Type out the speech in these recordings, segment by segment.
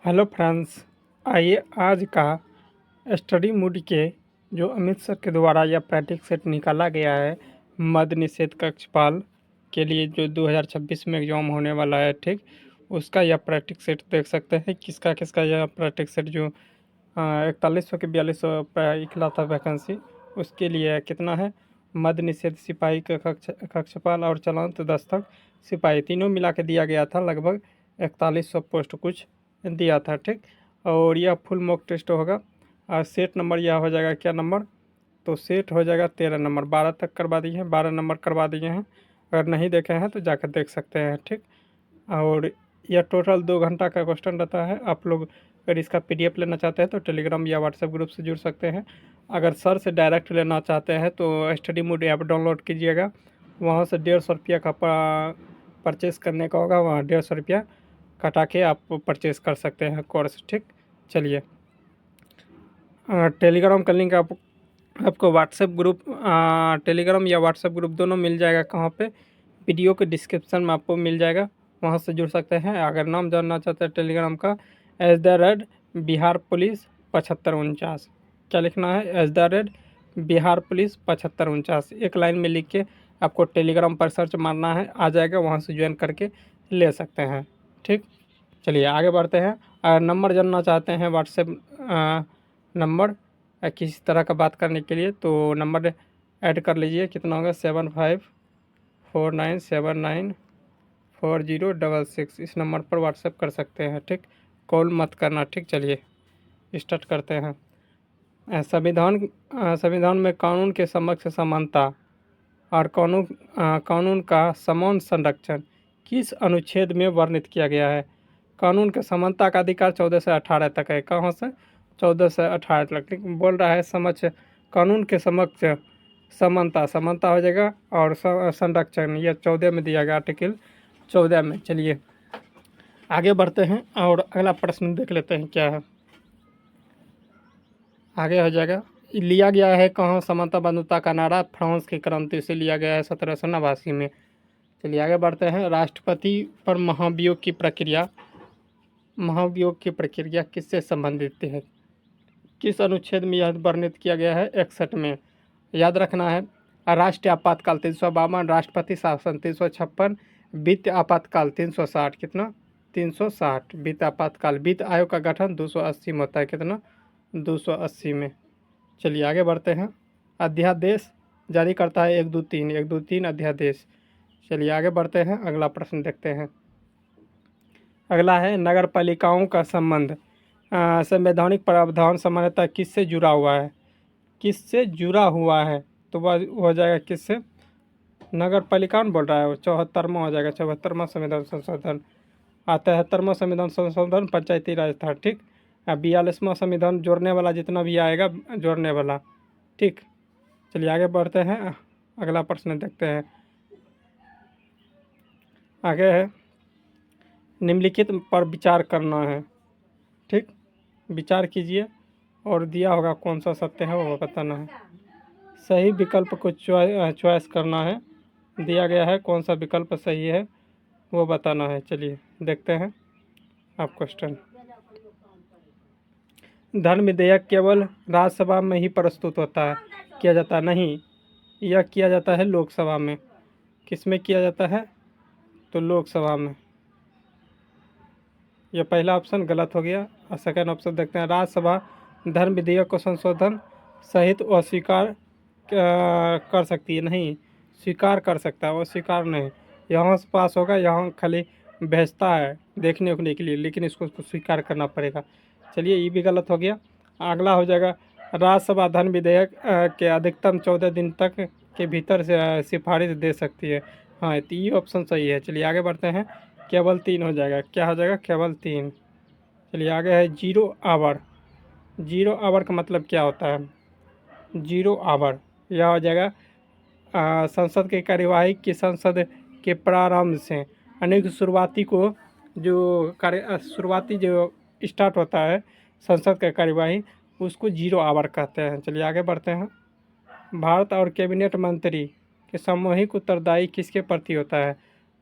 Hello friends. आइए आज का स्टडी मूड के जो अमित सर के द्वारा यह प्रैक्टिस सेट निकाला गया है मद्य निषेध कक्षपाल के लिए जो 2026 में एग्जाम होने वाला है, ठीक, उसका यह प्रैक्टिस सेट देख सकते हैं। किसका किसका यह प्रैक्टिस सेट जो 4100 के 4200 निकला था वैकेंसी, उसके लिए कितना है। मद्य निषेध सिपाही का कक्षपाल और चलांत दस्तक सिपाही तीनों मिला के दिया गया था, लगभग 4100 पोस्ट कुछ दिया था, ठीक। और यह फुल मॉक टेस्ट होगा और सेट नंबर यह हो जाएगा क्या नंबर, तो सेट हो जाएगा 13 नंबर। 12 तक करवा दिए हैं, 12 नंबर करवा दिए हैं। अगर नहीं देखे हैं तो जाकर देख सकते हैं, ठीक। और यह टोटल 2 घंटा का क्वेश्चन रहता है। आप लोग अगर इसका पीडीएफ लेना चाहते हैं तो टेलीग्राम या व्हाट्सएप ग्रुप से जुड़ सकते हैं। अगर सर से डायरेक्ट लेना चाहते हैं तो स्टडी मूड ऐप डाउनलोड कीजिएगा, वहाँ से 150 रुपया का परचेस करने का होगा, वहाँ 150 रुपया कटा के आप परचेस कर सकते हैं कोर्स, ठीक। चलिए, टेलीग्राम का लिंक आपको व्हाट्सएप ग्रुप, टेलीग्राम या व्हाट्सएप ग्रुप दोनों मिल जाएगा। कहाँ पे, वीडियो के डिस्क्रिप्शन में आपको मिल जाएगा, वहाँ से जुड़ सकते हैं। अगर नाम जानना चाहते हैं टेलीग्राम का, @बिहार पुलिस 7549, क्या लिखना है, बिहार पुलिस 7549, एक लाइन में लिख के आपको टेलीग्राम पर सर्च मारना है, आ जाएगा, वहाँ से ज्वाइन करके ले सकते हैं, ठीक। चलिए आगे बढ़ते हैं। अगर नंबर जानना चाहते हैं व्हाट्सएप नंबर किसी तरह का बात करने के लिए, तो नंबर ऐड कर लीजिए, कितना होगा 7549794066। इस नंबर पर व्हाट्सएप कर सकते हैं, ठीक। कॉल मत करना, ठीक। चलिए स्टार्ट करते हैं। संविधान में कानून के समक्ष समानता और कानून का समान संरक्षण किस अनुच्छेद में वर्णित किया गया है। कानून के समानता का अधिकार 14 से 18 तक है। कहाँ से, 14 से 18 तक बोल रहा है। समक्ष, कानून के समक्ष समानता, समानता हो जाएगा, और संरक्षण ये 14 में दिया गया, आर्टिकल 14 में। चलिए आगे बढ़ते हैं और अगला प्रश्न देख लेते हैं क्या है। आगे हो जाएगा, लिया गया है कहाँ समानता बंधुता का नारा, फ्रांस की क्रांति से लिया गया है 1789 में। चलिए आगे बढ़ते हैं। राष्ट्रपति पर महाभियोग की प्रक्रिया किससे संबंधित है। किस अनुच्छेद में यह वर्णित किया गया है, 61 में। याद रखना है, राष्ट्रीय आपातकाल 352, राष्ट्रपति शासन 356, वित्त आपातकाल 360, कितना 360, वित्त आपातकाल। वित्त आयोग का गठन 280 में होता है, कितना 280 में। चलिए आगे बढ़ते हैं। अध्यादेश जारी करता है 123 अध्यादेश। चलिए आगे बढ़ते हैं, अगला प्रश्न देखते हैं। अगला है, नगर पालिकाओं का संबंध संवैधानिक प्रावधान सामान्यतः किससे जुड़ा हुआ है, किससे जुड़ा हुआ है, तो वह हो जाएगा किससे, नगर पालिका बोल रहा है, वो 74वां हो जाएगा। 74वां संविधान संशोधन, 73वां संविधान संशोधन पंचायती राज था, ठीक। 42वां संविधान जोड़ने वाला जितना भी आएगा, जोड़ने वाला, ठीक। चलिए आगे बढ़ते हैं, अगला प्रश्न देखते हैं। आगे है, निम्नलिखित पर विचार करना है, ठीक। विचार कीजिए और दिया होगा कौन सा सत्य है वो बताना है। सही विकल्प को चॉइस करना है, दिया गया है कौन सा विकल्प सही है वो बताना है। चलिए देखते हैं आप क्वेश्चन। धर्म विधेयक केवल राज्यसभा में ही प्रस्तुत होता है, किया जाता है, नहीं, यह किया जाता है लोकसभा में। किस में किया जाता है, तो लोकसभा में। यह पहला ऑप्शन गलत हो गया, और सेकंड ऑप्शन देखते हैं। राज्यसभा धर्म विधेयक को संशोधन सहित अस्वीकार कर सकती है, नहीं, स्वीकार कर सकता है, वो स्वीकार नहीं। यहाँ से पास होगा, यहाँ खाली भेजता है देखने उखने के लिए, लेकिन इसको स्वीकार करना पड़ेगा। चलिए ये भी गलत हो गया। अगला हो जाएगा, राज्यसभा धर्म विधेयक के अधिकतम 14 दिन तक के भीतर से सिफारिश दे सकती है। हाँ, तो ये ऑप्शन सही है। चलिए आगे बढ़ते हैं। केवल 3 हो जाएगा, क्या हो जाएगा, केवल 3। चलिए आगे है, 0 आवर। 0 आवर का मतलब क्या होता है, 0 आवर, यह हो जाएगा संसद की कार्यवाही की संसद के प्रारंभ से अनेक शुरुआती को जो शुरुआती जो स्टार्ट होता है संसद का कार्यवाही, उसको 0 आवर कहते हैं। चलिए आगे बढ़ते हैं। भारत और कैबिनेट मंत्री के सामूहिक उत्तरदायी किसके प्रति होता है,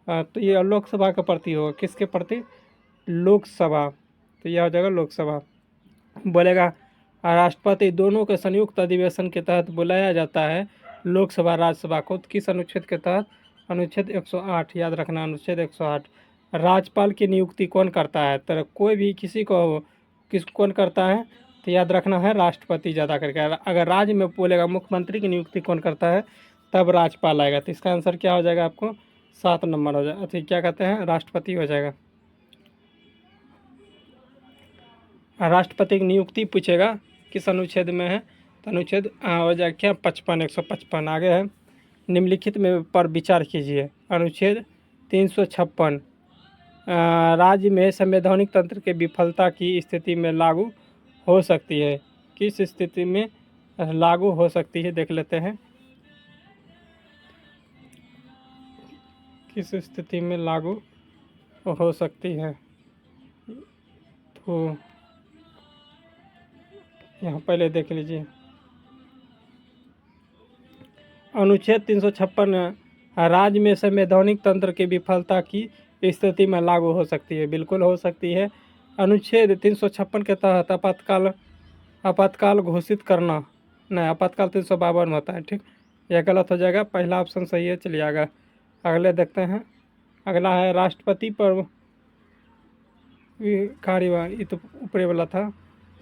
तो ये लोकसभा के प्रति होगा। किसके प्रति, लोकसभा। तो यह हो जाएगा लोकसभा। बोलेगा राष्ट्रपति दोनों के संयुक्त अधिवेशन के तहत बुलाया जाता है लोकसभा राज्यसभा को, तो किस अनुच्छेद के तहत? अनुच्छेद 108, याद रखना अनुच्छेद 108। राज्यपाल की नियुक्ति कौन करता है? तो कोई भी किसी को कौन करता है? तो याद रखना है राष्ट्रपति ज़्यादा करके। अगर राज्य में बोलेगा मुख्यमंत्री की नियुक्ति कौन करता है, तब राज्यपाल आएगा। तो इसका आंसर क्या हो जाएगा आपको? 7 नंबर हो जाएगा। तो क्या कहते हैं? राष्ट्रपति हो जाएगा। राष्ट्रपति की नियुक्ति पूछेगा किस अनुच्छेद में है, तो अनुच्छेद हो जाएगा क्या? 55, 155। आगे है निम्नलिखित में पर विचार कीजिए। अनुच्छेद 356 राज्य में संवैधानिक तंत्र के विफलता की स्थिति में लागू हो सकती है। किस स्थिति में लागू हो सकती है देख लेते हैं। किस स्थिति में लागू हो सकती है, तो यहाँ पहले देख लीजिए। अनुच्छेद 356 राज्य में संवैधानिक तंत्र की विफलता की स्थिति में लागू हो सकती है। बिल्कुल हो सकती है। अनुच्छेद 356 के तहत आपातकाल घोषित करना, नहीं, आपातकाल 352 में होता है। ठीक, यह गलत हो जाएगा। पहला ऑप्शन सही है। चलिए आगे अगले देखते हैं। अगला है राष्ट्रपति पर कार्यवाही, ये तो ऊपरी वाला था,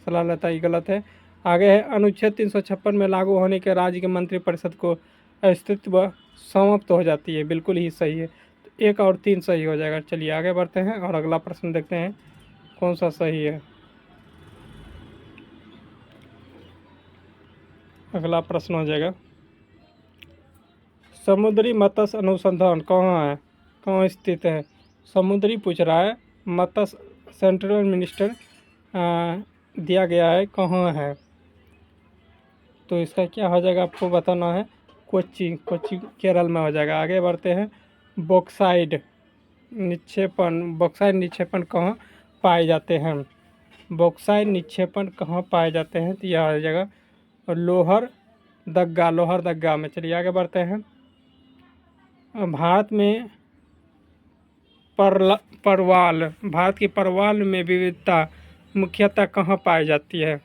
सलाह लेता, ये गलत है। आगे है अनुच्छेद 356 में लागू होने के राज्य के मंत्रिपरिषद को अस्तित्व समाप्त हो जाती है। बिल्कुल ही सही है। तो 1 और 3 सही हो जाएगा। चलिए आगे बढ़ते हैं और अगला प्रश्न देखते हैं कौन सा सही है। अगला प्रश्न हो जाएगा समुद्री मत्स्य अनुसंधान कहाँ है, कहाँ स्थित है? समुद्री पूछ रहा है, मत्स्य सेंट्रल मिनिस्टर दिया गया है, कहाँ है? तो इसका क्या हो जाएगा आपको बताना है। कोच्चि केरल में हो जाएगा। आगे बढ़ते हैं। बॉक्साइट निक्षेपण कहाँ पाए जाते हैं? बॉक्साइट निक्षेपण कहाँ पाए जाते हैं? तो यह हो जाएगा लोहरदग्गा में। चलिए आगे बढ़ते हैं। भारत की परवाल में विविधता मुख्यतः कहाँ पाई जाती है?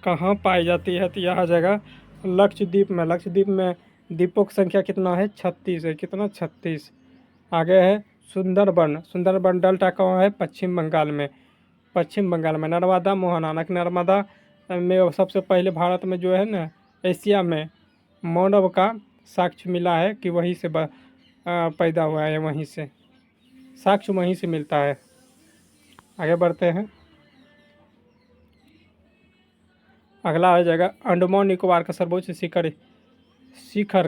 कहाँ पाई जाती है? तो यह आ जाएगा लक्षद्वीप में। लक्षद्वीप में द्वीपों की संख्या कितना है? 36 है। कितना? 36। आगे है सुंदरबन डेल्टा कहाँ है? पश्चिम बंगाल में। नर्मदा मोहना, नर्मदा में सबसे पहले भारत में जो है ना, एशिया में मानव का साक्ष्य मिला है कि वहीं से पैदा हुआ है, वहीं से साक्ष्य वहीं से मिलता है। आगे बढ़ते हैं। अगला आ जाएगा अंडमान निकोबार का सर्वोच्च शिखर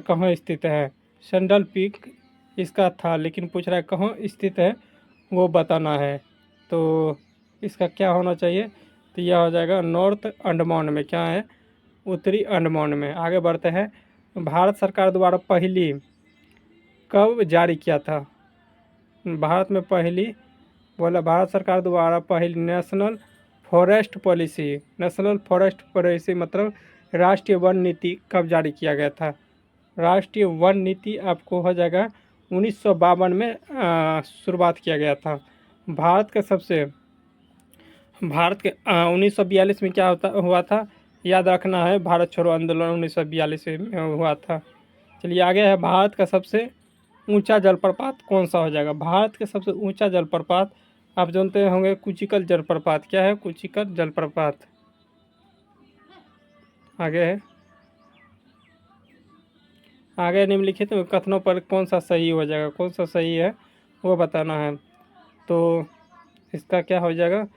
कहाँ स्थित है? सैंडल पीक इसका था, लेकिन पूछ रहा है कहाँ स्थित है वो बताना है। तो इसका क्या होना चाहिए? तो यह हो जाएगा नॉर्थ अंडमान में। क्या है? उत्तरी अंडमान में। आगे बढ़ते हैं। भारत सरकार द्वारा पहली कब जारी किया था? भारत सरकार द्वारा पहली नेशनल फॉरेस्ट पॉलिसी मतलब राष्ट्रीय वन नीति कब जारी किया गया था? राष्ट्रीय वन नीति आपको हो जाएगा 1952 में शुरुआत किया गया था। भारत के 1942 में क्या हुआ था? याद रखना है, भारत छोड़ो आंदोलन 1942 में हुआ था। चलिए आगे है। भारत का सबसे ऊंचा जलप्रपात कौन सा हो जाएगा? भारत के सबसे ऊंचा जलप्रपात आप जानते होंगे, कुचिकल जलप्रपात। क्या है? कुचिकल जलप्रपात। आगे निम्नलिखित कथनों पर कौन सा सही हो जाएगा? कौन सा सही है वो बताना है। तो इसका क्या हो जाएगा?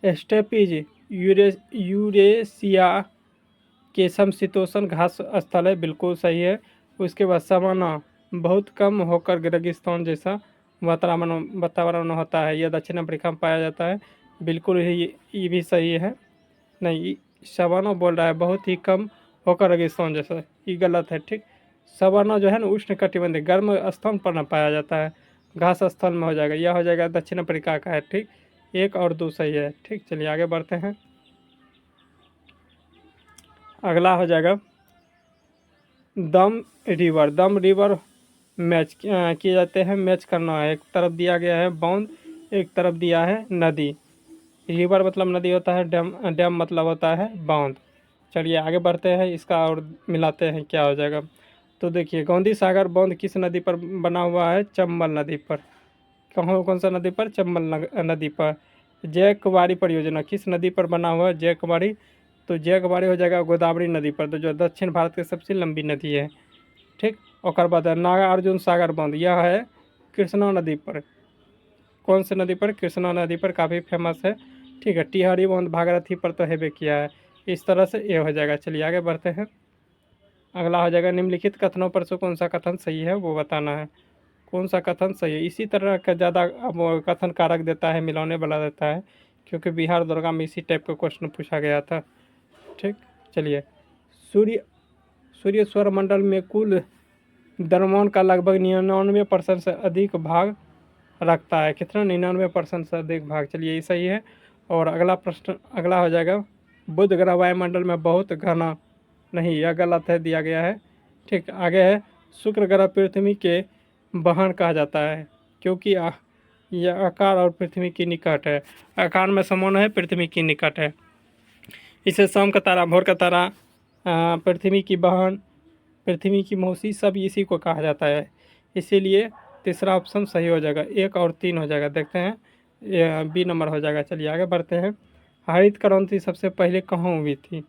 स्टेपीज यूरेशिया के समशीतोष्ण घास स्थल है। बिल्कुल सही है। उसके बाद सवाना बहुत कम होकर रेगिस्तान जैसा वातावरण होता है, यह दक्षिण अफ्रीका में पाया जाता है। बिल्कुल ही ये भी सही है। नहीं, सवाना बोल रहा है बहुत ही कम होकर रेगिस्तान जैसा, ये गलत है। ठीक, सवाना जो है ना उष्णकटिबंधीय गर्म स्थान पर न पाया जाता है, घास स्थल में हो जाएगा। यह हो जाएगा दक्षिण अफ्रीका का है। ठीक, 1 और 2 सही है। ठीक, चलिए आगे बढ़ते हैं। अगला हो जाएगा दम रिवर मैच किए जाते हैं। मैच करना है, एक तरफ दिया गया है बांध, एक तरफ दिया है नदी। रिवर मतलब नदी होता है, डैम डैम मतलब होता है बांध। चलिए आगे बढ़ते हैं, इसका और मिलाते हैं क्या हो जाएगा। तो देखिए, गांधी सागर बांध किस नदी पर बना हुआ है? चंबल नदी पर। कहाँ, कौन सा नदी पर? चंबल नदी पर। जय कुमारी परियोजना किस नदी पर बना हुआ है? जय कुमारी। तो जय कुमारी हो जाएगा गोदावरी नदी पर, तो जो दक्षिण भारत की सबसे लंबी नदी है। ठीक। और बाद है नागार्जुन सागर बांध, यह है कृष्णा नदी पर। कौन सी नदी पर? कृष्णा नदी पर, काफ़ी फेमस है। ठीक है। टिहरी बांध भागीरथी पर तो हैवे किया है। इस तरह से ये हो जाएगा। चलिए आगे बढ़ते हैं। अगला हो जाएगा, निम्नलिखित कथनों पर से कौन सा कथन सही है वो बताना है। कौन सा कथन सही है? इसी तरह का ज़्यादा अब कथन कारक देता है, मिलाने वाला देता है, क्योंकि बिहार दरोगा में इसी टाइप का क्वेश्चन पूछा गया था। ठीक। चलिए, सूर्य सूर्य सौरमंडल में कुल द्रव्यमान का लगभग 99% से अधिक भाग रखता है। कितना? 99% से अधिक भाग। चलिए ये सही है। और अगला प्रश्न, अगला हो जाएगा, बुध ग्रह वायुमंडल में बहुत घना नहीं, यह गलत है, दिया गया है। ठीक। आगे है, शुक्र ग्रह पृथ्वी के बहन कहा जाता है, क्योंकि यह आकार और पृथ्वी की निकट है। आकार में समान है, पृथ्वी की निकट है। इसे शाम का तारा, भोर का तारा, पृथ्वी की बहन, पृथ्वी की मौसी, सब इसी को कहा जाता है। इसीलिए तीसरा ऑप्शन सही हो जाएगा, 1 और 3 हो जाएगा। देखते हैं, ये बी नंबर हो जाएगा। चलिए आगे बढ़ते हैं। हरित क्रांति सबसे पहले कहाँ हुई थी?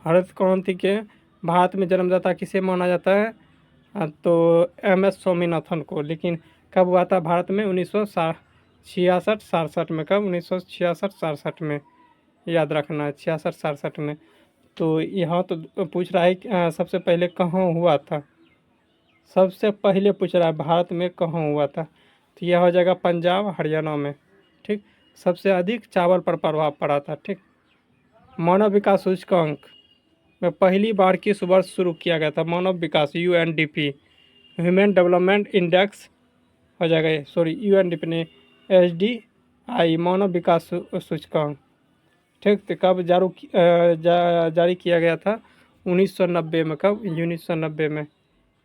हरित क्रांति के भारत में जन्मदाता किसे माना जाता है? तो MS स्वामीनाथन को। लेकिन कब हुआ था भारत में? 1966-67 में। कब? 1966-67 में। याद रखना, 66-67 में। तो यहाँ तो पूछ रहा है कि सबसे पहले कहाँ हुआ था। सबसे पहले पूछ रहा है भारत में कहाँ हुआ था, तो यह हो जाएगा पंजाब हरियाणा में। ठीक। सबसे अधिक चावल पर प्रभाव पड़ा था। ठीक। मानव विकास सूचकांक में पहली बार किस वर्ष शुरू किया गया था? मानव विकास, UNDP, ह्यूमन डेवलपमेंट इंडेक्स हो जाएगा ये, सॉरी UNDP ने HDI, मानव विकास सूचकांक। ठीक। तो कब जारी किया गया था? 1990 में। कब? 1990 में।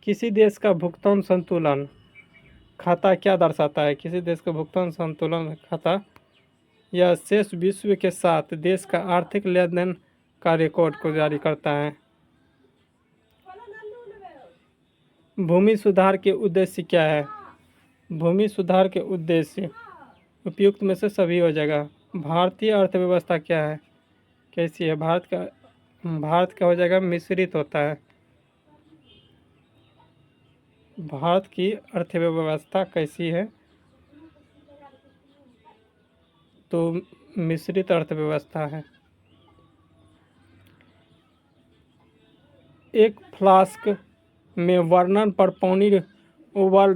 किसी देश का भुगतान संतुलन खाता क्या दर्शाता है? किसी देश का भुगतान संतुलन खाता यह शेष विश्व के साथ देश का आर्थिक लेन देन का रिकॉर्ड को जारी करता है। भूमि सुधार के उद्देश्य क्या है? भूमि सुधार के उद्देश्य उपयुक्त में से सभी हो जाएगा। भारतीय अर्थव्यवस्था क्या है, कैसी है? भारत का हो जाएगा मिश्रित होता है। भारत की अर्थव्यवस्था कैसी है? तो मिश्रित अर्थव्यवस्था है। एक फ्लास्क में वर्णन पर पानी उबल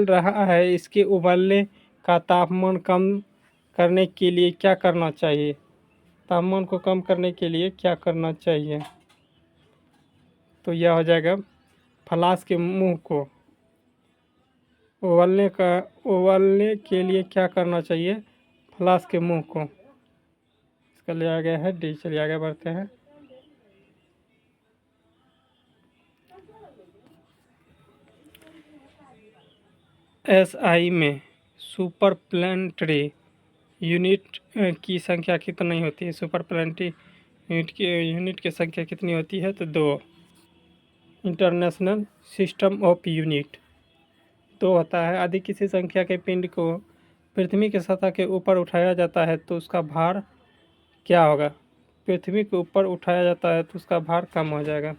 रहा है, इसके उबलने का तापमान कम करने के लिए क्या करना चाहिए? तापमान को कम करने के लिए क्या करना चाहिए? तो यह हो जाएगा, फ्लास्क के मुंह को उबलने के लिए क्या करना चाहिए? फ्लास्क के मुंह को। इसका लिया गया है डी। चलिए आगे बढ़ते हैं। SI में सुपर प्लानेटरी यूनिट की संख्या कितनी होती है? सुपर प्लानेटरी यूनिट की संख्या कितनी होती है? तो 2। इंटरनेशनल सिस्टम ऑफ यूनिट 2 होता है। यदि किसी संख्या के पिंड को पृथ्वी की सतह के ऊपर उठाया जाता है तो उसका भार क्या होगा? पृथ्वी के ऊपर उठाया जाता है तो उसका भार कम हो जाएगा।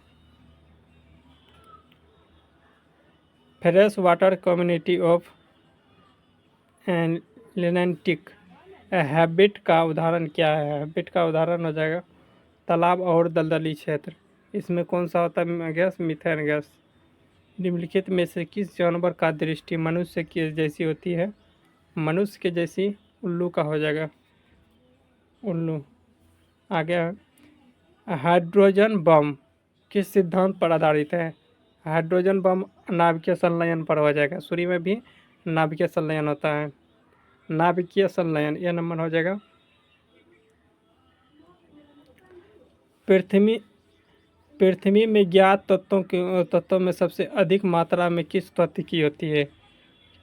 Fresh water community of Atlantic habit का उदाहरण क्या है? हैबिट का उदाहरण हो जाएगा तालाब और दलदली क्षेत्र। इसमें कौन सा होता है गैस? Methane gas. निम्नलिखित में से किस जानवर का दृष्टि मनुष्य की जैसी होती है? मनुष्य के जैसी उल्लू का हो जाएगा उल्लू। आगे हाइड्रोजन बम किस सिद्धांत पर आधारित है? हाइड्रोजन बम नाभिकीय संलयन पर हो जाएगा। सूर्य में भी नाभिकीय संलयन होता है। नाभिकीय संलयन, यह नंबर हो जाएगा। पृथ्वी में ज्ञात तत्वों में सबसे अधिक मात्रा में किस तत्व की होती है?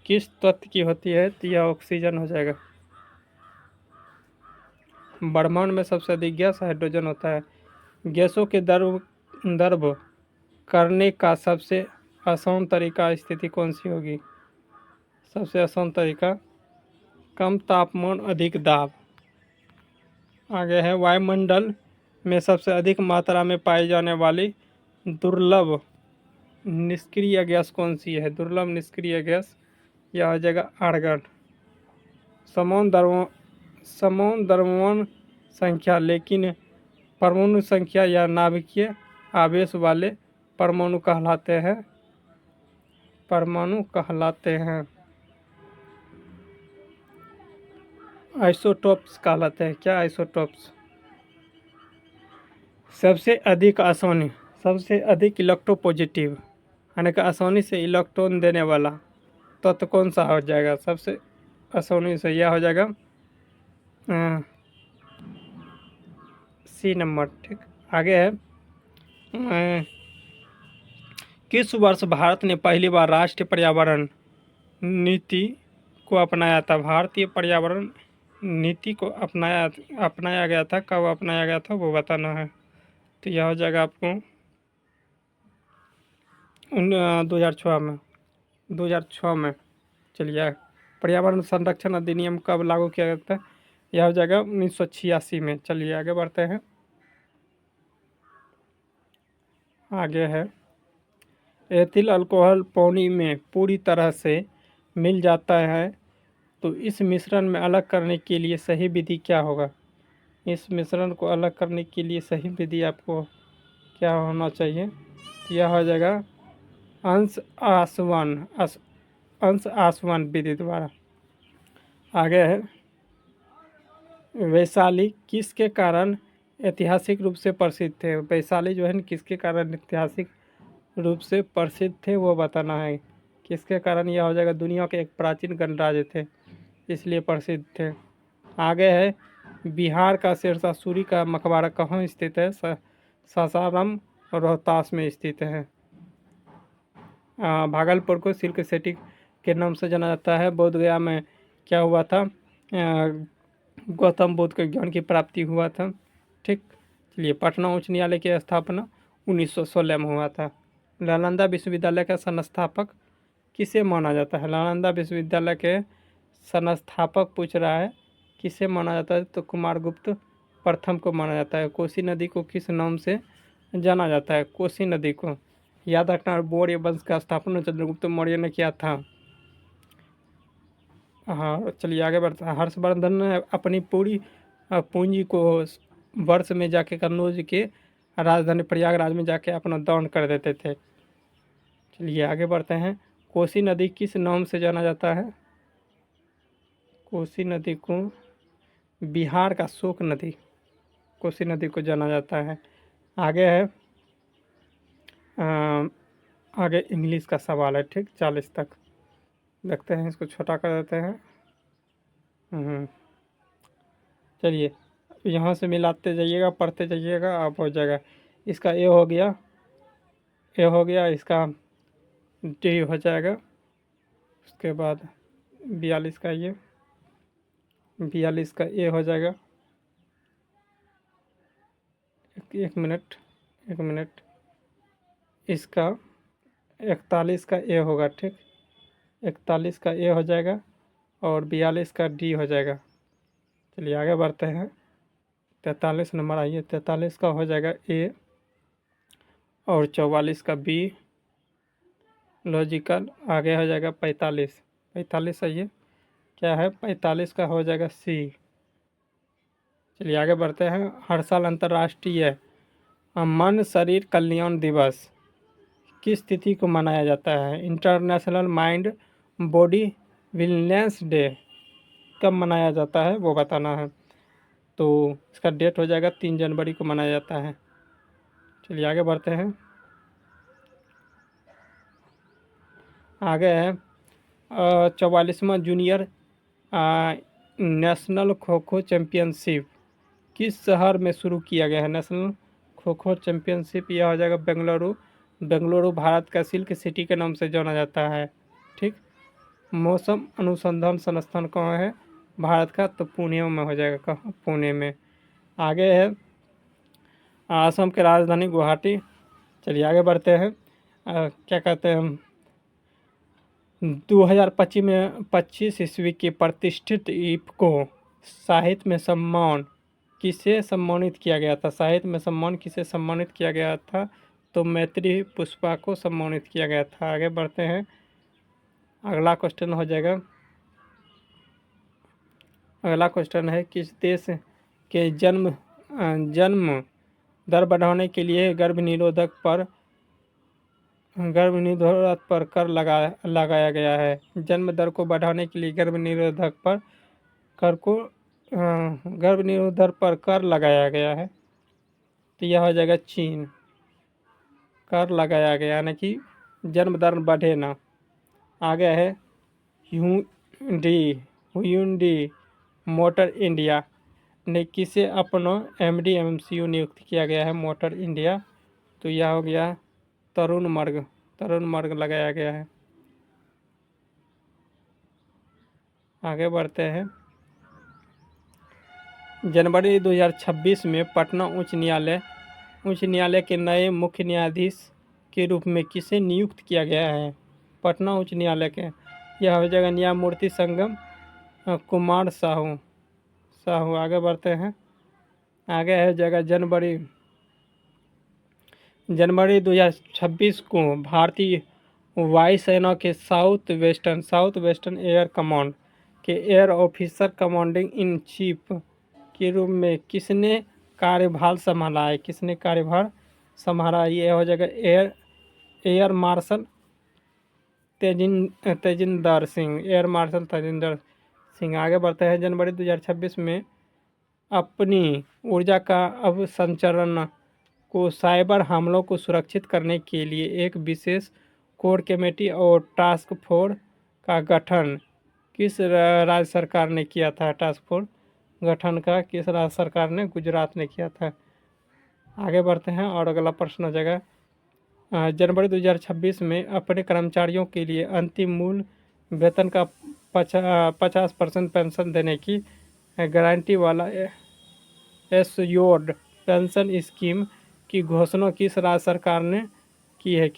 किस तत्व की होती है? तो यह ऑक्सीजन हो जाएगा। ब्रह्मांड में सबसे अधिक गैस हाइड्रोजन होता है। गैसों के द्रव करने का सबसे आसान तरीका स्थिति कौन सी होगी? सबसे आसान तरीका कम तापमान अधिक दाब। आगे है वायुमंडल में सबसे अधिक मात्रा में पाई जाने वाली दुर्लभ निष्क्रिय गैस कौन सी है? दुर्लभ निष्क्रिय गैस यह हो जाएगा आर्गन। समान द्रव्यमान संख्या लेकिन परमाणु संख्या या नाभिकीय आवेश वाले परमाणु कहलाते हैं। आइसोटोप्स कहलाते हैं। क्या आइसोटोप्स? सबसे अधिक इलेक्ट्रोपॉजिटिव यानी कि आसानी से इलेक्ट्रॉन देने वाला तत्व कौन सा हो जाएगा? सबसे आसानी से यह हो जाएगा सी नंबर। ठीक, आगे है किस वर्ष भारत ने पहली बार राष्ट्रीय पर्यावरण नीति को अपनाया था? भारतीय पर्यावरण नीति को अपनाया गया था। कब अपनाया गया था वो बताना है। तो यह हो जाएगा आपको 2006 में। चलिए, पर्यावरण संरक्षण अधिनियम कब लागू किया गया था? यह हो जाएगा 1986 में। चलिए आगे बढ़ते हैं। आगे है एथिल अल्कोहल पानी में पूरी तरह से मिल जाता है, तो इस मिश्रण में अलग करने के लिए सही विधि क्या होगा? इस मिश्रण को अलग करने के लिए सही विधि आपको क्या होना चाहिए? यह हो जाएगा अंश आसवन विधि द्वारा। आगे है वैशाली किसके कारण ऐतिहासिक रूप से प्रसिद्ध थे? वैशाली जो है न किसके कारण ऐतिहासिक रूप से प्रसिद्ध थे वो बताना है। किसके कारण? यह हो जाएगा दुनिया के एक प्राचीन गणराज्य थे इसलिए प्रसिद्ध थे। आगे है बिहार का शेरशाह का मकबरा कहाँ स्थित है? सासाराम रोहतास में स्थित है। भागलपुर को सिल्क सिटी के नाम से जाना जाता है। बोध गया में क्या हुआ था? गौतम बुद्ध को ज्ञान की प्राप्ति हुआ था। ठीक, चलिए पटना उच्च न्यायालय की स्थापना 1916 में हुआ था। नालंदा विश्वविद्यालय का संस्थापक किसे माना जाता है? नालंदा विश्वविद्यालय के संस्थापक पूछ रहा है किसे माना जाता है? तो कुमारगुप्त प्रथम को माना जाता है। कोसी नदी को किस नाम से जाना जाता है? कोसी नदी को। याद रखना, मौर्य वंश का स्थापना चंद्रगुप्त मौर्य ने किया था। हाँ, चलिए आगे बढ़ते हैं। हर्षवर्धन ने अपनी पूरी पूंजी को वर्ष में जाके कन्नौज के राजधानी प्रयागराज में जाके अपना दान कर देते थे। चलिए आगे बढ़ते हैं। कोसी नदी किस नाम से जाना जाता है? कोसी नदी को बिहार का शोक नदी कोसी नदी को जाना जाता है। आगे है आगे इंग्लिश का सवाल है। ठीक, 40 तक देखते हैं। इसको छोटा कर देते हैं। चलिए यहाँ से मिलाते जाइएगा, पढ़ते जाइएगा, आप हो जाएगा। इसका ए हो गया, इसका डी हो जाएगा। उसके बाद 42 का ये 42 का ए हो जाएगा। एक मिनट इसका 41 का ए होगा। ठीक, 41 का ए हो जाएगा और 42 का डी हो जाएगा। चलिए आगे बढ़ते हैं। 43 नंबर आइए। 43 का हो जाएगा ए और 44 का बी लॉजिकल। आगे हो जाएगा 45 आइए क्या है? 45 का हो जाएगा सी। चलिए आगे बढ़ते हैं। हर साल अंतर्राष्ट्रीय मन शरीर कल्याण दिवस किस तिथि को मनाया जाता है? International mind body wellness day कब मनाया जाता है वो बताना है। तो इसका डेट हो जाएगा 3 जनवरी को मनाया जाता है। चलिए आगे बढ़ते हैं। आगे है 44वां junior national kho kho championship किस शहर में शुरू किया गया है? नेशनल खो खो चैम्पियनशिप यह हो जाएगा बेंगलुरु भारत का सिल्क सिटी के नाम से जाना जाता है। ठीक, मौसम अनुसंधान संस्थान कहाँ है भारत का? तो पुणे में हो जाएगा। कहाँ? पुणे में। आगे है असम की राजधानी गुवाहाटी। चलिए आगे बढ़ते हैं। क्या कहते हैं 2025 ईस्वी की प्रतिष्ठित इफ्को साहित्य में सम्मान किसे सम्मानित किया गया था? साहित्य में सम्मान किसे सम्मानित किया गया था? तो मैत्री पुष्पा को सम्मानित किया गया था। आगे बढ़ते हैं। अगला क्वेश्चन हो जाएगा, अगला क्वेश्चन है किस देश के जन्म दर बढ़ाने के लिए गर्भ निरोधक पर कर लगाया गया है? जन्म दर को बढ़ाने के लिए गर्भ निरोधक पर कर लगाया गया है। तो यह हो जाएगा चीन। कर लगाया गया यानी कि जन्म दर बढ़े ना। आगे है हुंडई मोटर इंडिया ने किसे अपना एमडी एमसीयू नियुक्त किया गया है? Motor India. तो यह हो गया तरुण मर्ग लगाया गया है। आगे बढ़ते हैं। जनवरी 2026 में पटना उच्च न्यायालय के नए मुख्य न्यायाधीश के रूप में किसे नियुक्त किया गया है? पटना उच्च न्यायालय के यह हो जाएगा न्यायमूर्ति संगम कुमार साहू। आगे बढ़ते हैं। आगे है जगह जनवरी 2026 को भारतीय वायुसेना के साउथ वेस्टर्न एयर कमांड के air officer commanding in chief के रूप में किसने कार्यभार संभाला है? ये हो जाएगा एयर मार्शल तेजिंदर सिंह। आगे बढ़ते हैं। जनवरी 2026 में अपनी ऊर्जा का अवसंचरण को साइबर हमलों को सुरक्षित करने के लिए एक विशेष कोर कमेटी और टास्क फोर्स का गठन किस राज्य सरकार ने किया था? टास्क फोर्स गठन का किस राज्य सरकार ने? गुजरात ने किया था। आगे बढ़ते हैं और अगला प्रश्न हो जाएगा जनवरी 2026 में अपने कर्मचारियों के लिए अंतिम मूल वेतन का 50% पेंशन देने की गारंटी वाला एश्योर्ड पेंशन स्कीम की घोषणा किस राज्य सरकार ने की है?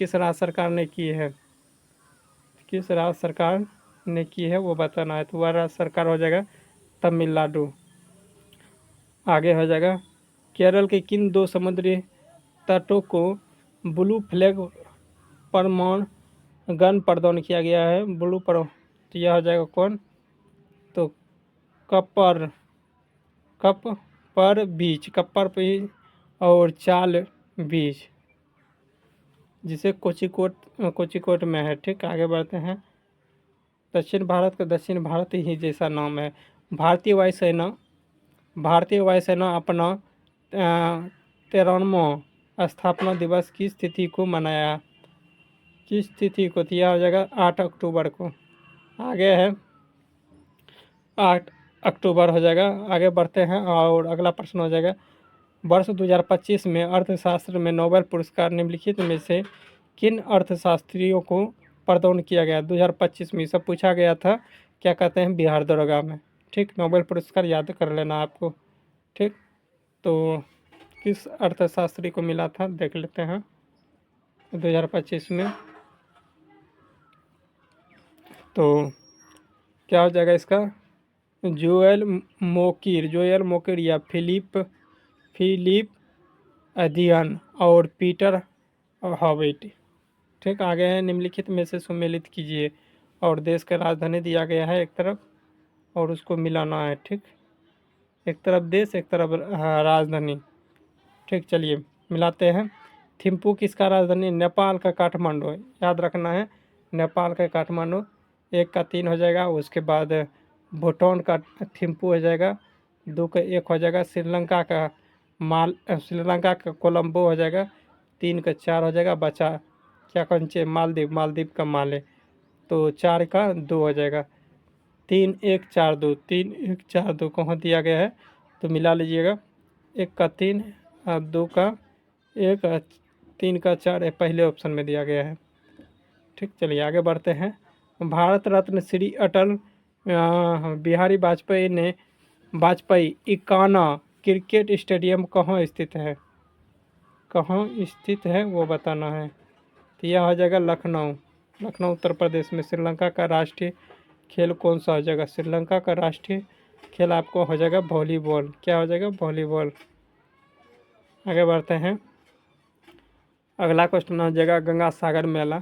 किस राज्य सरकार ने की है वो बताना है। तो वह राज्य सरकार हो जाएगा तमिलनाडु। आगे हो जाएगा केरल के किन 2 समुद्री तटों को ब्लू फ्लैग प्रमाण गन प्रदान किया गया है? तो यह हो जाएगा कौन? तो कप्पर बीच और चाल बीच, जिसे कोचिकोट में है। ठीक, आगे बढ़ते हैं। दक्षिण भारत ही जैसा नाम है। भारतीय वायुसेना अपना 13वां स्थापना दिवस किस तिथि को मनाया? किस तिथि को? तो यह हो जाएगा 8 अक्टूबर को। आगे है 8 अक्टूबर हो जाएगा। आगे बढ़ते हैं और अगला प्रश्न हो जाएगा वर्ष 2025 में अर्थशास्त्र में नोबेल पुरस्कार निम्नलिखित में से किन अर्थशास्त्रियों को प्रदान किया गया? 2025 में सब पूछा गया था। क्या कहते हैं? बिहार दरोगा में। ठीक, नोबेल पुरस्कार याद कर लेना आपको। ठीक, तो किस अर्थशास्त्री को मिला था देख लेते हैं 2025 में। तो क्या हो जाएगा इसका? जोएल मोकिर या फिलिप अदियन और पीटर हॉविट। ठीक, आगे है निम्नलिखित में से सुमेलित कीजिए और देश का राजधानी दिया गया है एक तरफ और उसको मिलाना है। ठीक, एक तरफ देश एक तरफ राजधानी। ठीक, चलिए मिलाते हैं। थिम्पू किसका राजधानी? नेपाल का काठमांडू। याद रखना है नेपाल का काठमांडू। 1 का 3 हो जाएगा। उसके बाद भूटान का थिम्पू हो जाएगा। 2 का 1 हो जाएगा। श्रीलंका का कोलंबो हो जाएगा। 3 का 4 हो जाएगा। बचा क्या कंचे? मालदीव का माले। तो 4 का 2 हो जाएगा। 3 1 4 2 कहाँ दिया गया है? तो मिला लीजिएगा। 1 का 3 2 का 1 3 का 4 पहले ऑप्शन में दिया गया है। ठीक, चलिए आगे बढ़ते हैं। भारत रत्न श्री अटल बिहारी वाजपेयी इकाना क्रिकेट स्टेडियम कहाँ स्थित है? कहाँ स्थित है वो बताना है। तो यह हो जाएगा लखनऊ, लखनऊ उत्तर प्रदेश में। श्रीलंका का राष्ट्रीय खेल कौन सा हो जाएगा? श्रीलंका का राष्ट्रीय खेल आपको हो जाएगा वॉलीबॉल। क्या हो जाएगा? वॉलीबॉल। आगे बढ़ते हैं। अगला क्वेश्चन हो जाएगा गंगा सागर मेला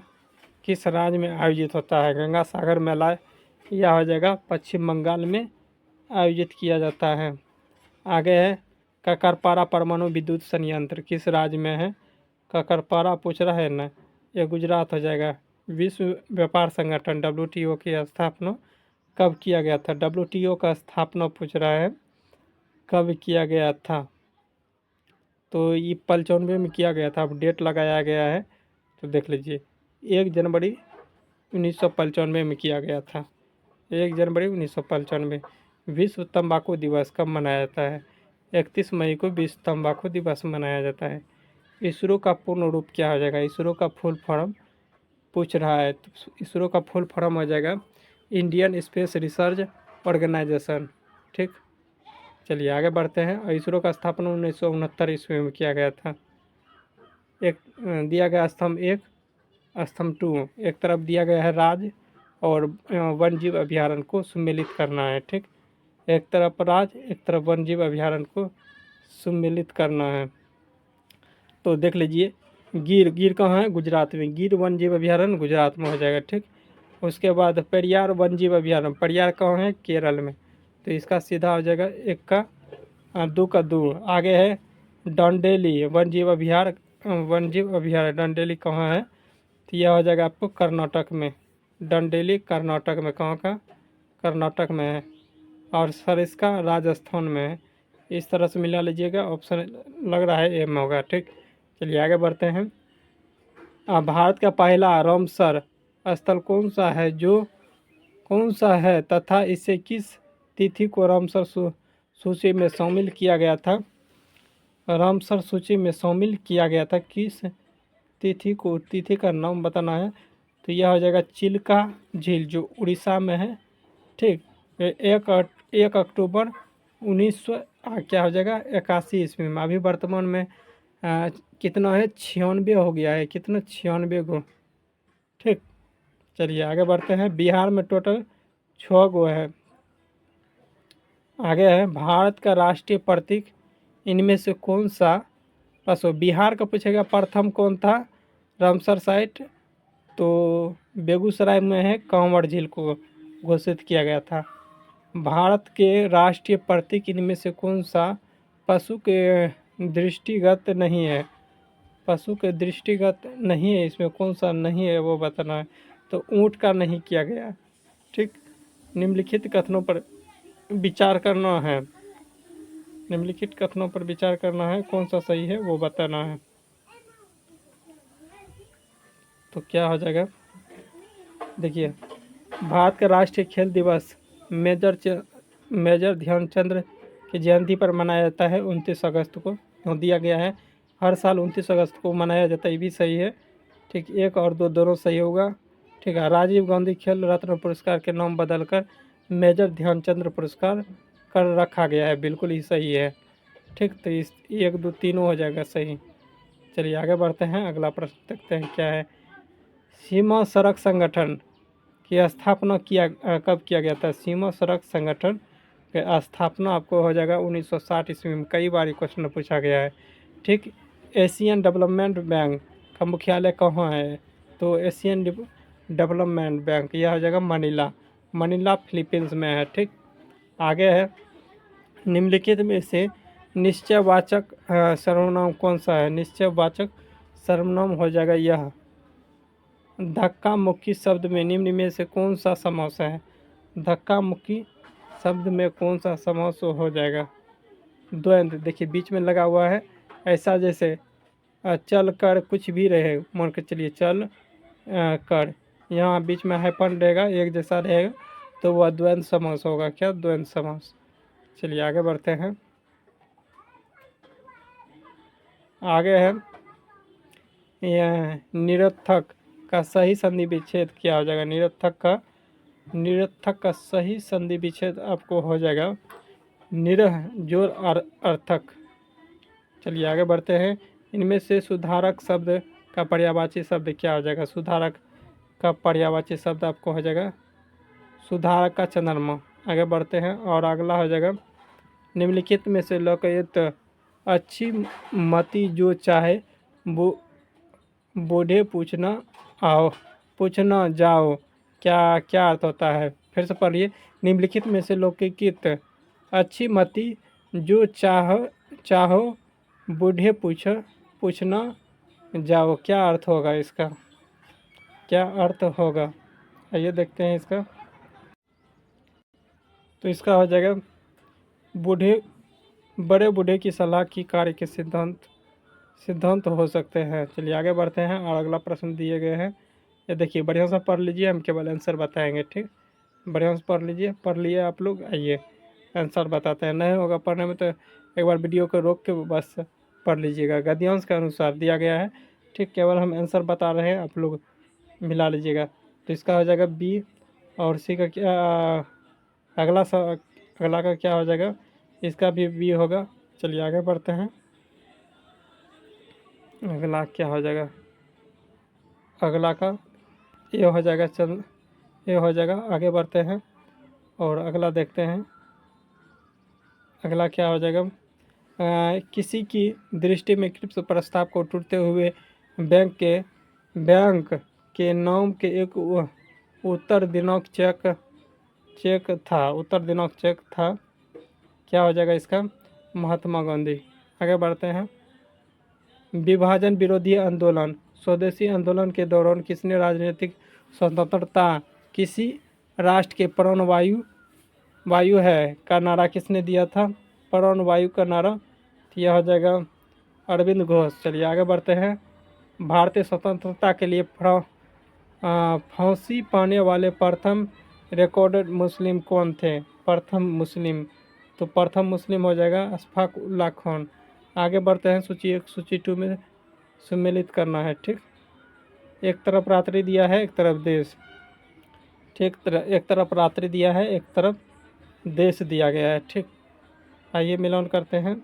किस राज्य में आयोजित होता है? गंगा सागर मेला यह हो जाएगा पश्चिम बंगाल में आयोजित किया जाता है। आगे है ककरपारा परमाणु विद्युत संयंत्र किस राज्य में है? ककरपारा पूछ रहा है ना, यह गुजरात हो जाएगा। विश्व व्यापार संगठन WTO की स्थापना कब किया गया था? WTO का स्थापना पूछ रहा है कब किया गया था? तो ये 95 में किया गया था। अब डेट लगाया गया है तो देख लीजिए, 1 जनवरी 1995 में किया गया था। 1 जनवरी 1995। विश्व तंबाकू दिवस कब मनाया जाता है? 31 मई को विश्व तंबाकू दिवस मनाया जाता है। इसरो का पूर्ण रूप क्या हो जाएगा? इसरो का फुल फॉर्म पूछ रहा है तो इसरो का फुल फॉर्म हो जाएगा इंडियन स्पेस रिसर्च ऑर्गेनाइजेशन। ठीक, चलिए आगे बढ़ते हैं। और इसरो का स्थापना 1969 ईस्वी में किया गया था। एक दिया गया स्तंभ 1, स्तंभ 2, एक तरफ दिया गया है राज्य और वन जीव अभ्यारण्य को सम्मिलित करना है। ठीक, एक तरफ राज्य, एक तरफ वन जीव अभ्यारण्य को सम्मिलित करना है। तो देख लीजिए, गिर कहाँ है? गुजरात में। गिर वन जीव अभ्यारण्य गुजरात में हो जाएगा। ठीक, उसके बाद पेरियार वन जीव अभ्यारण्य, पेरियार कहाँ है? केरल में। तो इसका सीधा हो जाएगा 1 का 2 का 2। आगे है डांडेली वन जीव अभ्यारण्य, डांडेली कहाँ है? तो यह हो जाएगा आपको कर्नाटक में। डांडेली कर्नाटक में। कहाँ का? कर्नाटक में है। और सरिस्का राजस्थान में है। इस तरह से मिला लीजिएगा, ऑप्शन लग रहा है ए में होगा। ठीक, चलिए आगे बढ़ते हैं। भारत का पहला रामसर स्थल कौन सा है तथा इसे किस तिथि को रामसर सूची में शामिल किया गया था? रामसर सूची में शामिल किया गया था किस तिथि को? तिथि का नाम बताना है। तो यह हो जाएगा चिल्का झील जो उड़ीसा में है। ठीक, 1 अक्टूबर 1900 क्या हो जाएगा 81 ईस्वी में। अभी वर्तमान में कितना है? 96 हो गया है। कितना? 96 गो। ठीक, चलिए आगे बढ़ते हैं। बिहार में टोटल 6 गो है। आगे है भारत का राष्ट्रीय प्रतीक इनमें से कौन सा पशु? बिहार का पूछेगा प्रथम कौन था? रामसर साइट तो बेगूसराय में है, कांवड़ झील को घोषित किया गया था। भारत के राष्ट्रीय प्रतीक इनमें से कौन सा पशु के दृष्टिगत नहीं है? पशु के दृष्टिगत नहीं है, इसमें कौन सा नहीं है वो बताना है। तो ऊँट का नहीं किया गया। ठीक, निम्नलिखित कथनों पर विचार करना है। निम्नलिखित कथनों पर विचार करना है, कौन सा सही है वो बताना है। तो क्या हो जाएगा? देखिए, भारत का राष्ट्रीय खेल दिवस मेजर ध्यानचंद की जयंती पर मनाया जाता है 29 अगस्त को। दिया गया है हर साल 29 अगस्त को मनाया जाता है, ये भी सही है। ठीक, 1 और 2 दोनों सही होगा। ठीक है, राजीव गांधी खेल रत्न पुरस्कार के नाम बदलकर मेजर ध्यानचंद पुरस्कार कर रखा गया है, बिल्कुल ही सही है। ठीक, तो इस 1 2 तीनों हो जाएगा सही। चलिए आगे बढ़ते हैं। अगला प्रश्न देखते हैं क्या है। सीमा सड़क संगठन की स्थापना कब किया गया था? सीमा सड़क संगठन की स्थापना आपको हो जाएगा 1960 ईस्वी में। कई बार क्वेश्चन पूछा गया है। ठीक, एशियन डेवलपमेंट बैंक का मुख्यालय कहाँ है? तो एशियन डेवलपमेंट बैंक यह हो जाएगा मनीला फिलीपींस में है। ठीक, आगे है निम्नलिखित में से निश्चयवाचक सर्वनाम कौन सा है? निश्चयवाचक सर्वनाम हो जाएगा यह। धक्का मुक्की शब्द में निम्न में से कौन सा समास है? धक्का मुक्की शब्द में कौन सा समास हो जाएगा? द्वंद्व, देखिए बीच में लगा हुआ है, ऐसा जैसे चल कर कुछ भी रहे, मान के चलिए चल कर, यहाँ बीच में हाइफन रहेगा, एक जैसा रहेगा तो वह द्वंद्व समास होगा। क्या? द्वंद्व समास। चलिए आगे बढ़ते हैं। आगे है यह निरर्थक का सही संधि विच्छेद क्या हो जाएगा? निरर्थक का सही संधि विच्छेद आपको हो जाएगा निरह, जोर और अर्थक। चलिए आगे बढ़ते हैं। इनमें से सुधारक शब्द का पर्यायवाची शब्द क्या हो जाएगा? सुधारक का पर्यायवाची शब्द आपको हो जाएगा सुधारक का चंद्रमा। आगे बढ़ते हैं और अगला हो जाएगा निम्नलिखित में से लोकयुक्त अच्छी मति जो चाहे वो बूढ़े पूछना जाओ, क्या क्या अर्थ होता है? फिर से पढ़िए। निम्नलिखित में से लोकयुक्त अच्छी मति जो चाहो बूढ़े पूछना जाओ, क्या अर्थ होगा इसका? क्या अर्थ होगा? आइए देखते हैं इसका। तो इसका हो जाएगा बूढ़े बड़े बूढ़े की सलाह की कार्य के सिद्धांत हो सकते हैं। चलिए आगे बढ़ते हैं और अगला प्रश्न दिए गए हैं। ये देखिए, बढ़िया से पढ़ लीजिए, हम केवल आंसर बताएंगे। ठीक, बढ़िया से पढ़ लीजिए। पढ़ लिए आप लोग? आइए आंसर बताते हैं। नहीं होगा पढ़ने में तो एक बार वीडियो को रोक के बस पढ़ लीजिएगा। गद्यांश के अनुसार दिया गया है। ठीक, केवल हम आंसर बता रहे हैं, आप लोग मिला लीजिएगा। तो इसका हो जाएगा बी, और सी का क्या अगला का क्या हो जाएगा? इसका भी बी होगा। चलिए आगे बढ़ते हैं। अगला क्या हो जाएगा? अगला का ये हो जाएगा ये हो जाएगा। आगे बढ़ते हैं और अगला देखते हैं। अगला क्या हो जाएगा? किसी की दृष्टि में क्रिप्स प्रस्ताव को टूटते हुए बैंक के नाम के एक उत्तर दिनांक चेक था। क्या हो जाएगा इसका? महात्मा गांधी। आगे बढ़ते हैं। विभाजन विरोधी आंदोलन, स्वदेशी आंदोलन के दौरान किसने राजनीतिक स्वतंत्रता, किसी राष्ट्र के वायु है का नारा किसने दिया था? वायु का नारा। तो यह हो जाएगा अरविंद घोष। चलिए आगे बढ़ते हैं। भारतीय स्वतंत्रता के लिए फांसी पाने वाले प्रथम रिकॉर्डेड मुस्लिम कौन थे? प्रथम मुस्लिम, तो प्रथम मुस्लिम हो जाएगा अशफाक उल्लाह खान। आगे बढ़ते हैं। सूची 1 सूची 2 में सम्मिलित करना है। ठीक, एक तरफ रात्रि दिया है, एक तरफ देश। ठीक, एक तरफ रात्रि दिया है, एक तरफ देश दिया गया है। ठीक, आइए मिलान करते हैं।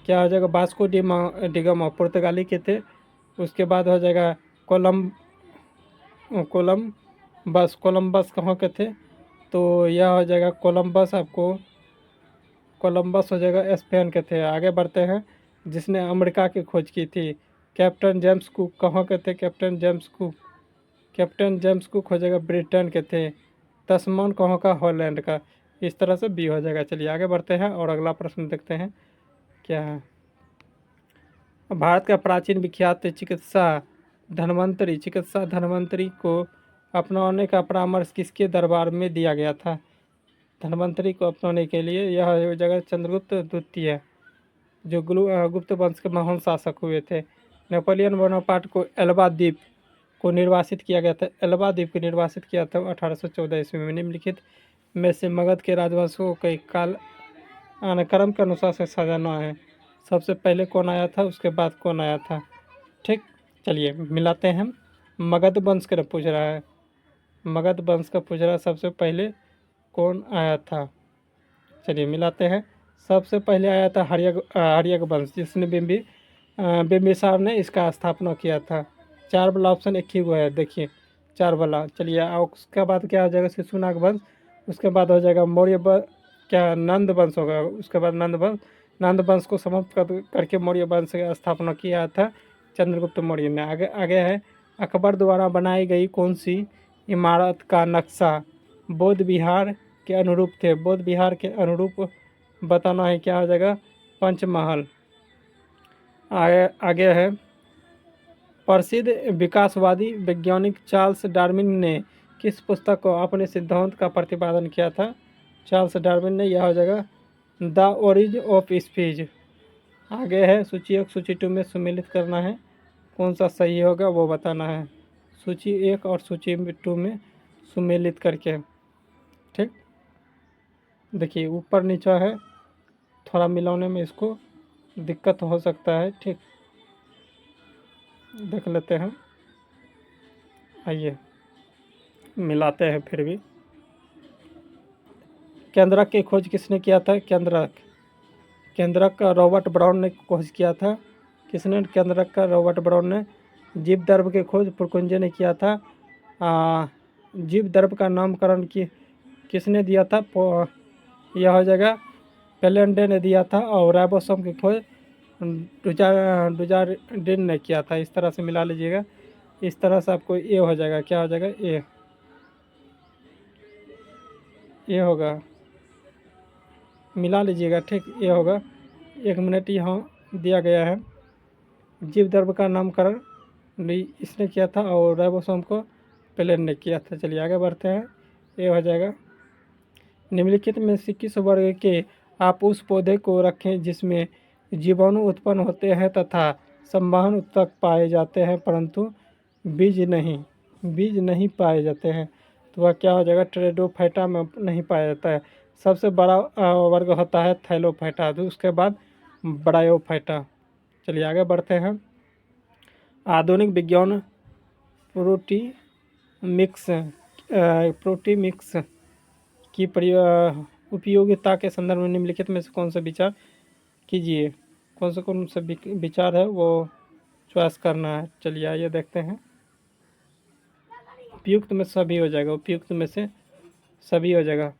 क्या हो जाएगा? वास्को डिगामा पुर्तगाली के थे। उसके बाद हो जाएगा कोलंबस कहाँ के थे? तो यह हो जाएगा कोलंबस हो जाएगा स्पेन के थे। आगे बढ़ते हैं। जिसने अमेरिका की खोज की थी? कैप्टन जेम्स कुक कहाँ के थे? कैप्टन जेम्स कुक हो जाएगा ब्रिटेन के थे। तस्मान कहाँ का? हॉलैंड का। इस तरह से बी हो जाएगा। चलिए आगे बढ़ते हैं और अगला प्रश्न देखते हैं क्या है। भारत का प्राचीन विख्यात चिकित्सा धन्वंतरी को अपनाने का परामर्श किसके दरबार में दिया गया था? धन्वंतरी को अपनाने के लिए यह हो जाएगा चंद्रगुप्त द्वितीय, जो गुप्त वंश के महान शासक हुए थे। नेपोलियन बोनापार्ट को एल्बा द्वीप को निर्वासित किया गया था। एल्बा द्वीप को निर्वासित किया था 1814 ईस्वी में। निम्नलिखित में से मगध के राजवंशों को काल क्रम के अनुसार से सजाना है। सबसे पहले कौन आया था, उसके बाद कौन आया था? ठीक, चलिए मिलाते हैं। मगध वंश का पूछ रहा है। मगध वंश का पूछ रहा है, सबसे पहले कौन आया था? चलिए मिलाते हैं। सबसे पहले आया था हर्यक वंश, जिसने बिंबिसार ने इसका स्थापना किया था। 4 वाला ऑप्शन एक ही वो है, देखिए 4 वाला। चलिए उसके बाद क्या हो जाएगा? शिशुनाग वंश। उसके बाद हो जाएगा नंद वंश होगा। उसके बाद नंद वंश को समाप्त करके मौर्य वंश की स्थापना किया था चंद्रगुप्त मौर्य ने। आगे है अकबर द्वारा बनाई गई कौन सी इमारत का नक्शा बौद्ध विहार के अनुरूप थे? बौद्ध विहार के अनुरूप बताना है। क्या हो जाएगा? पंचमहल। आगे है प्रसिद्ध विकासवादी वैज्ञानिक चार्ल्स डार्विन ने किस पुस्तक को अपने सिद्धांत का प्रतिपादन किया था? चार्ल्स डार्विन ने। यह हो जाएगा द ओरिजिन ऑफ स्पीच। आगे है सूची 1 सूची 2 में सम्मिलित करना है। कौन सा सही होगा वो बताना है। सूची 1 और सूची 2 में सम्मिलित करके। ठीक, देखिए ऊपर नीचा है, थोड़ा मिलाने में इसको दिक्कत हो सकता है। ठीक, देख लेते हैं। आइए मिलाते हैं फिर भी। केंद्रक की खोज किसने किया था? केंद्रक का रॉबर्ट ब्राउन ने खोज किया था। किसने? केंद्रक का रॉबर्ट ब्राउन ने। जीवदर्भ की खोज पुरकुंजे ने किया था। जीवदर्भ का नामकरण किसने दिया था? यह हो जाएगा पेलेंडे ने दिया था। और राइबोसोम की खोज डुजार्डिन ने किया था। इस तरह से मिला लीजिएगा। इस तरह से आपको ए हो जाएगा। क्या हो जाएगा? ए होगा, मिला लीजिएगा। ठीक, ये होगा। 1 मिनट यहाँ दिया गया है। जीवदर्भ का नामकरण इसने किया था और राइबोसोम को पेलेन ने किया था। चलिए आगे बढ़ते हैं। ये हो जाएगा। निम्नलिखित में से किस वर्ग के आप उस पौधे को रखें जिसमें जीवाणु उत्पन्न होते हैं तथा संवहन उत्तक पाए जाते हैं परंतु बीज नहीं पाए जाते हैं? तो वह क्या हो जाएगा? टेरिडोफाइटा में नहीं पाया जाता है। सबसे बड़ा वर्ग होता है थैलोफाइटा, तो उसके बाद ब्रायोफाइटा। चलिए आगे बढ़ते हैं। आधुनिक विज्ञान प्रोटीमिक्स की उपयोगिता के संदर्भ में निम्नलिखित में से कौन सा विचार कीजिए। कौन सा विचार है वो चॉइस करना है। चलिए आइए देखते हैं। उपयुक्त में सभी हो जाएगा। उपयुक्त में से सभी हो जाएगा।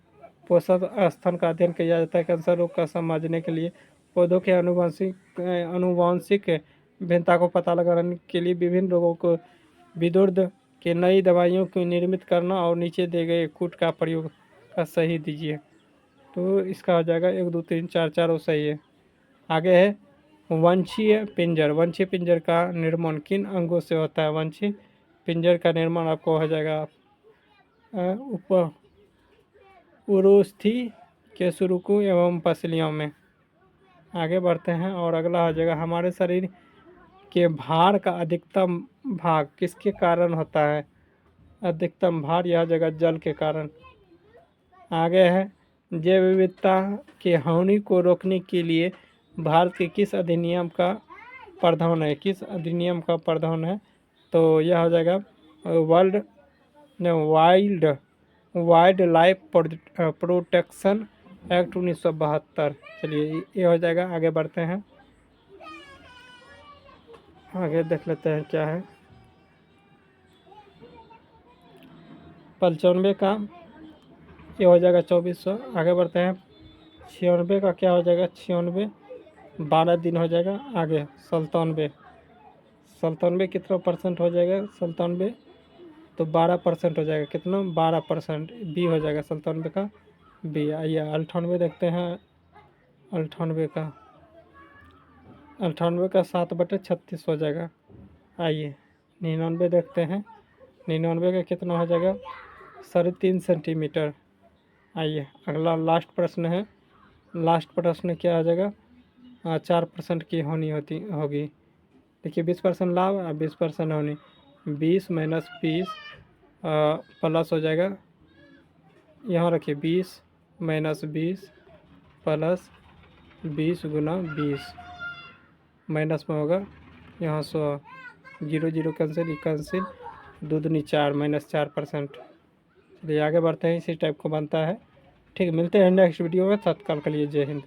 पोषक स्थान का अध्ययन किया जाता है कैंसर रोग का समझने के लिए। पौधों के अनुवांशिक भिन्नता को पता लगाने के लिए विभिन्न रोगों को विरुद्ध के नई दवाइयों को निर्मित करना और नीचे दिए गए कूट का प्रयोग का सही दीजिए। तो इसका हो जाएगा 1 2 3 4 4 वो सही है। आगे है वंशीय पिंजर का निर्माण किन अंगों से होता है? वंशीय पिंजर का निर्माण आपको हो जाएगा उरोस्थी के शुरुकु एवं पसलियों में। आगे बढ़ते हैं और अगला हो जाएगा हमारे शरीर के भार का अधिकतम भाग किसके कारण होता है? अधिकतम भार यह जगह जल के कारण। आगे है जैव विविधता के हानि को रोकने के लिए भारत के किस अधिनियम का प्रावधान है? किस अधिनियम का प्रावधान है? तो यह हो जाएगा वाइल्ड लाइफ प्रोटेक्शन एक्ट 1972। चलिए ये हो जाएगा। आगे बढ़ते हैं। आगे देख लेते हैं क्या है। 95 का ये हो जाएगा 2400। आगे बढ़ते हैं। 96 का क्या हो जाएगा? 96 12 दिन हो जाएगा। आगे 97 कितना परसेंट हो जाएगा? 97 तो 12% हो जाएगा। कितना? 12%। बी हो जाएगा 97 का बी। आइए 98 देखते हैं। 98 का 7/36 हो जाएगा। आइए 99 देखते हैं। 99 का कितना हो जाएगा? 3.5 सेंटीमीटर। आइए अगला लास्ट प्रश्न है। लास्ट प्रश्न क्या हो जाएगा? 4% की होनी होगी। देखिए 20% लाभ और 20% होनी। 20 - 20 प्लस हो जाएगा। यहाँ रखिए 20 - 20 प्लस 20 गुना 20 माइनस में होगा यहाँ 100। 0 0 कैंसिल 2 दूनी 4 -4%। चलिए आगे बढ़ते हैं। इसी टाइप को बनता है। ठीक, मिलते हैं नेक्स्ट वीडियो में। तत्काल के लिए जय हिंद।